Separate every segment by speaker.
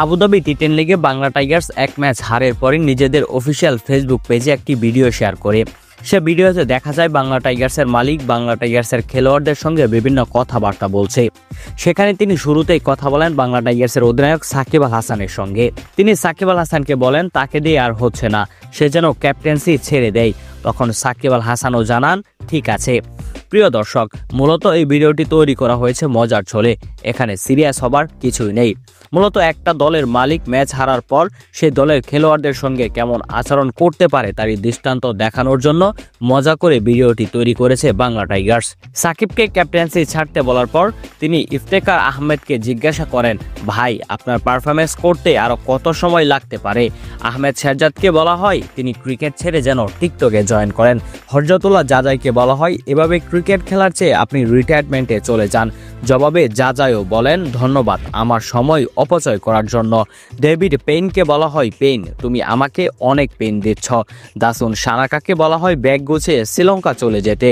Speaker 1: Abu Dhabi টি10 লিগে Bangla Tigers এক match হারের পরই নিজেদের অফিসিয়াল ফেসবুক পেজে একটি ভিডিও শেয়ার করে। সে ভিডিওতে দেখা যায় বাংলা টাইগার্সের মালিক বাংলা টাইগার্সের খেলোয়াড়দের সঙ্গে বিভিন্ন কথাবার্তা বলছে। সেখানে তিনি শুরুতেই কথা বলেন বাংলা টাইগার্সের অধিনায়ক সাকিব আল হাসানের সঙ্গে। তিনি সাকিব আল হাসানকে বলেন তাকে দিয়ে আর হচ্ছে না, সে যেন ক্যাপ্টেন্সি ছেড়ে দেয়। তখন সাকিব আল হাসানও জানান ঠিক আছে। প্রিয় দর্শক, মূলত এই ভিডিওটি তৈরি করা হয়েছে মজার ছলে, এখানে সিরিয়াস হবার কিছুই নেই। মূলত একটা দলের মালিক ম্যাচ হারার পর সেই দলের খেলোয়াড়দের সঙ্গে কেমন আচরণ করতে পারে তারই দৃষ্টান্ত দেখানোর জন্য মজা করে ভিডিওটি তৈরি করেছে বাংলা টাইগার্স। সাকিবকে ক্যাপ্টেন্সি ছাড়তে বলার পর তিনি ইফতেখার আহমেদকে জিজ্ঞাসা করেন, ভাই আপনার পারফরমেন্স করতে আরও কত সময় লাগতে পারে? আহমেদ শেরজাদকে বলা হয় তিনি ক্রিকেট ছেড়ে যেন টিকটকে জয়েন করেন। হরজতুল্লাহ জাজাইকে বলা হয় এভাবে ক্রিকেট খেলার চেয়ে আপনি রিটায়ারমেন্টে চলে যান। জবাবে জাজাইও বলেন ধন্যবাদ আমার সময় অপচয় করার জন্য। ডেভিড পেইনকে বলা হয় পেইন তুমি আমাকে অনেক পেইন দিচ্ছ। দাসুন সানাকাকে বলা হয় ব্যাগ গুছিয়ে শ্রীলঙ্কা চলে যেতে।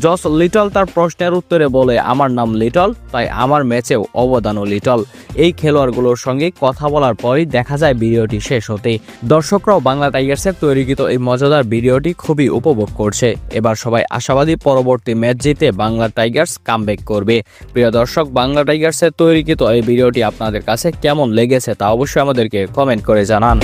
Speaker 1: জস লিটল তার প্রশ্নের উত্তরে বলে আমার নাম লিটল, তাই আমার ম্যাচেও অবদানও লিটল। এই খেলোয়াড়গুলোর সঙ্গে কথা বলার পরই দেখা যায় ভিডিওটি শেষ হতে। দর্শকরাও বাংলা টাইগার্সের তৈরিকৃত এই মজাদার ভিডিওটি খুবই উপভোগ করছে। এবার সবাই আশাবাদী পরবর্তী ম্যাচ জিতে বাংলা টাইগার্স কামব্যাক করবে। প্রিয় দর্শক, বাংলা টাইগার্সের তৈরিকৃত এই ভিডিওটি আপনাদের কাছে কেমন লেগেছে তা অবশ্যই আমাদেরকে কমেন্ট করে জানান।